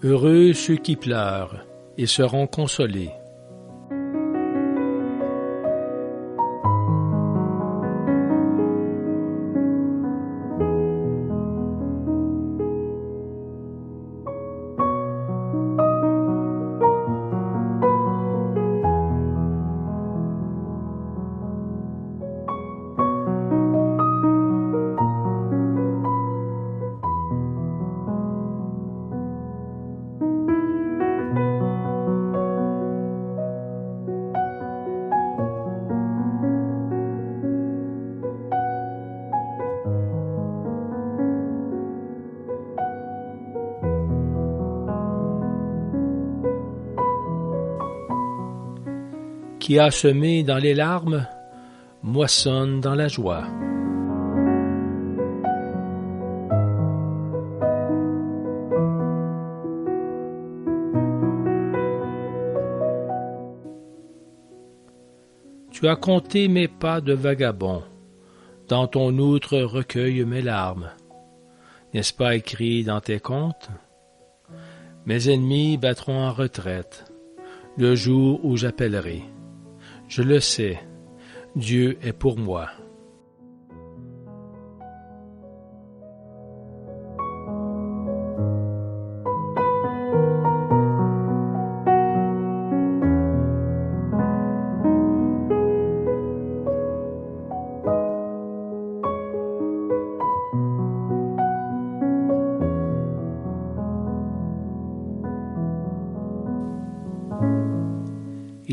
Heureux ceux qui pleurent, ils seront consolés. Qui a semé dans les larmes, moissonne dans la joie. Tu as compté mes pas de vagabond, dans ton outre recueille mes larmes. N'est-ce pas écrit dans tes comptes? Mes ennemis battront en retraite, le jour où j'appellerai. Je le sais, Dieu est pour moi.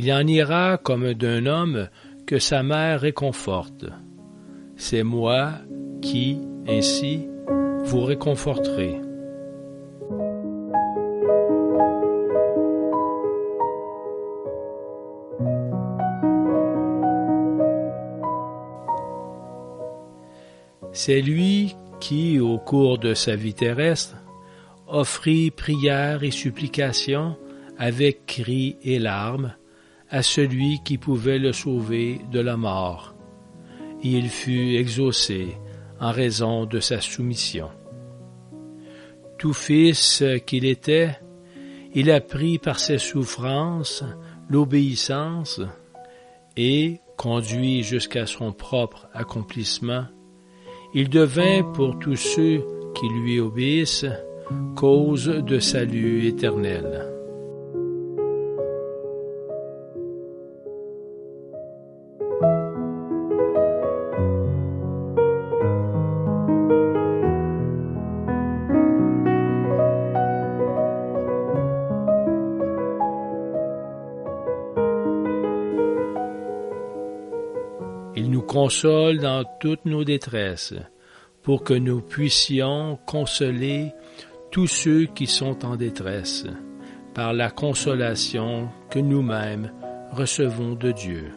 Il en ira comme d'un homme que sa mère réconforte. C'est moi qui, ainsi, vous réconforterai. C'est lui qui, au cours de sa vie terrestre, offrit prières et supplications avec cris et larmes à celui qui pouvait le sauver de la mort, et il fut exaucé en raison de sa soumission. Tout fils qu'il était, il apprit par ses souffrances l'obéissance et, conduit jusqu'à son propre accomplissement, il devint pour tous ceux qui lui obéissent cause de salut éternel. Il nous console dans toutes nos détresses, pour que nous puissions consoler tous ceux qui sont en détresse, par la consolation que nous-mêmes recevons de Dieu.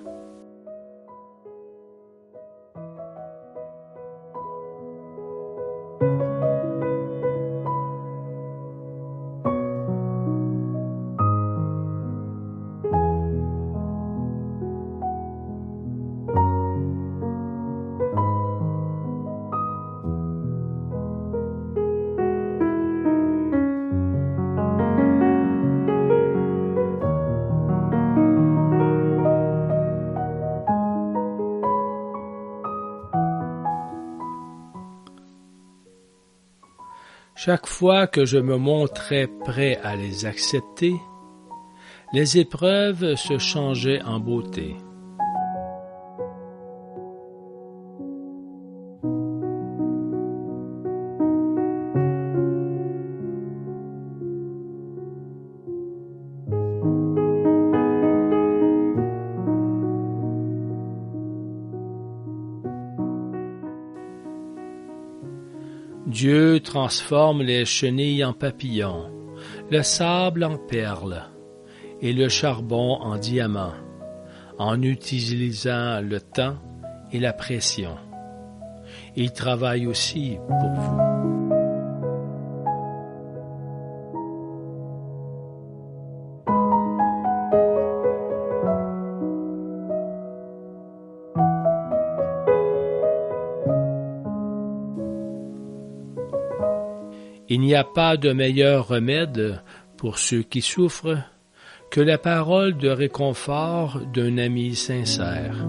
Chaque fois que je me montrais prêt à les accepter, les épreuves se changeaient en beauté. Dieu transforme les chenilles en papillons, le sable en perles et le charbon en diamants, en utilisant le temps et la pression. Il travaille aussi pour vous. Il n'y a pas de meilleur remède pour ceux qui souffrent que la parole de réconfort d'un ami sincère.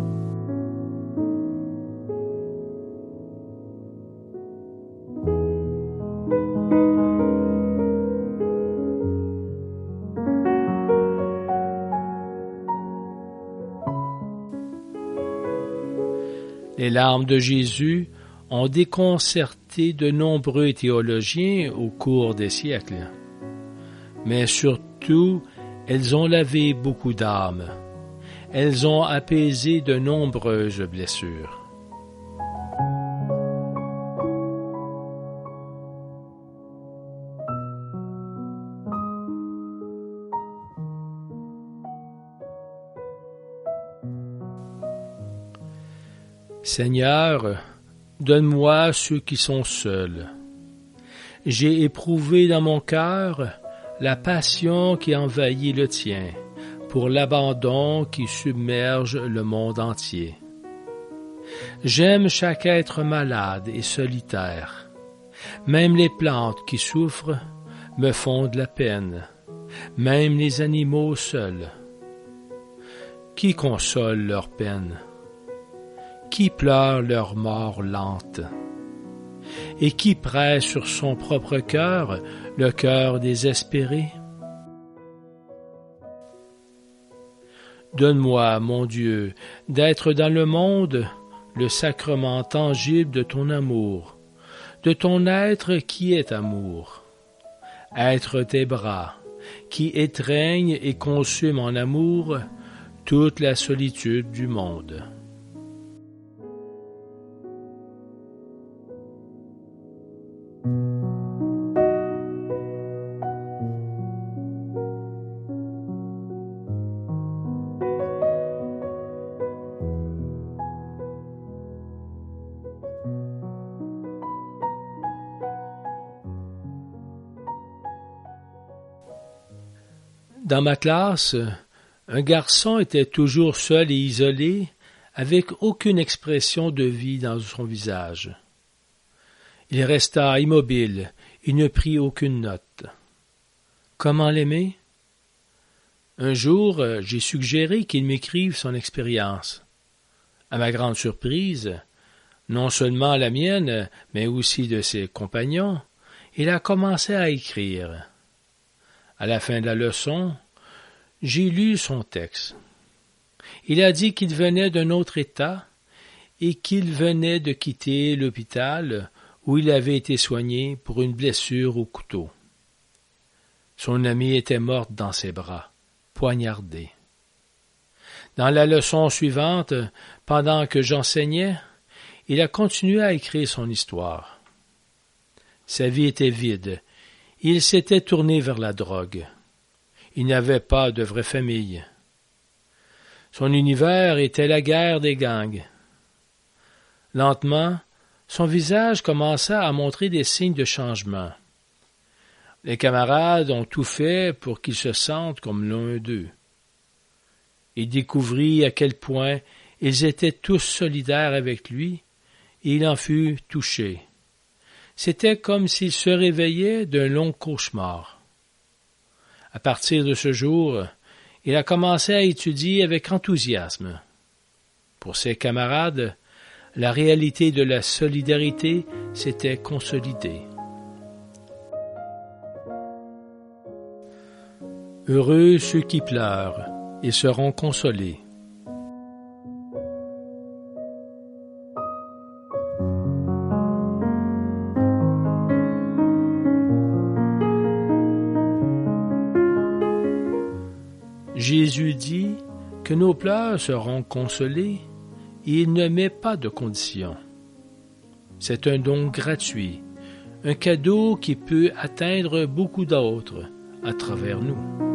Les larmes de Jésus ont déconcerté de nombreux théologiens au cours des siècles. Mais surtout, elles ont lavé beaucoup d'âmes. Elles ont apaisé de nombreuses blessures. Seigneur, donne-moi ceux qui sont seuls. J'ai éprouvé dans mon cœur la passion qui envahit le tien pour l'abandon qui submerge le monde entier. J'aime chaque être malade et solitaire. Même les plantes qui souffrent me font de la peine, même les animaux seuls. Qui console leur peine? Qui pleure leur mort lente? Et qui presse sur son propre cœur le cœur désespéré? Donne-moi, mon Dieu, d'être dans le monde le sacrement tangible de ton amour, de ton être qui est amour. Être tes bras, qui étreignent et consument en amour toute la solitude du monde. Dans ma classe, un garçon était toujours seul et isolé, avec aucune expression de vie dans son visage. Il resta immobile, il ne prit aucune note. Comment l'aimer? Un jour, j'ai suggéré qu'il m'écrive son expérience. À ma grande surprise, non seulement la mienne, mais aussi de ses compagnons, il a commencé à écrire. À la fin de la leçon, j'ai lu son texte. Il a dit qu'il venait d'un autre État et qu'il venait de quitter l'hôpital où il avait été soigné pour une blessure au couteau. Son amie était morte dans ses bras, poignardée. Dans la leçon suivante, pendant que j'enseignais, il a continué à écrire son histoire. Sa vie était vide. Il s'était tourné vers la drogue. Il n'avait pas de vraie famille. Son univers était la guerre des gangs. Lentement, son visage commença à montrer des signes de changement. Les camarades ont tout fait pour qu'il se sente comme l'un d'eux. Il découvrit à quel point ils étaient tous solidaires avec lui, et il en fut touché. C'était comme s'il se réveillait d'un long cauchemar. À partir de ce jour, il a commencé à étudier avec enthousiasme. Pour ses camarades, la réalité de la solidarité s'était consolidée. Heureux ceux qui pleurent, ils seront consolés. Jésus dit que nos pleurs seront consolés et il ne met pas de condition. C'est un don gratuit, un cadeau qui peut atteindre beaucoup d'autres à travers nous.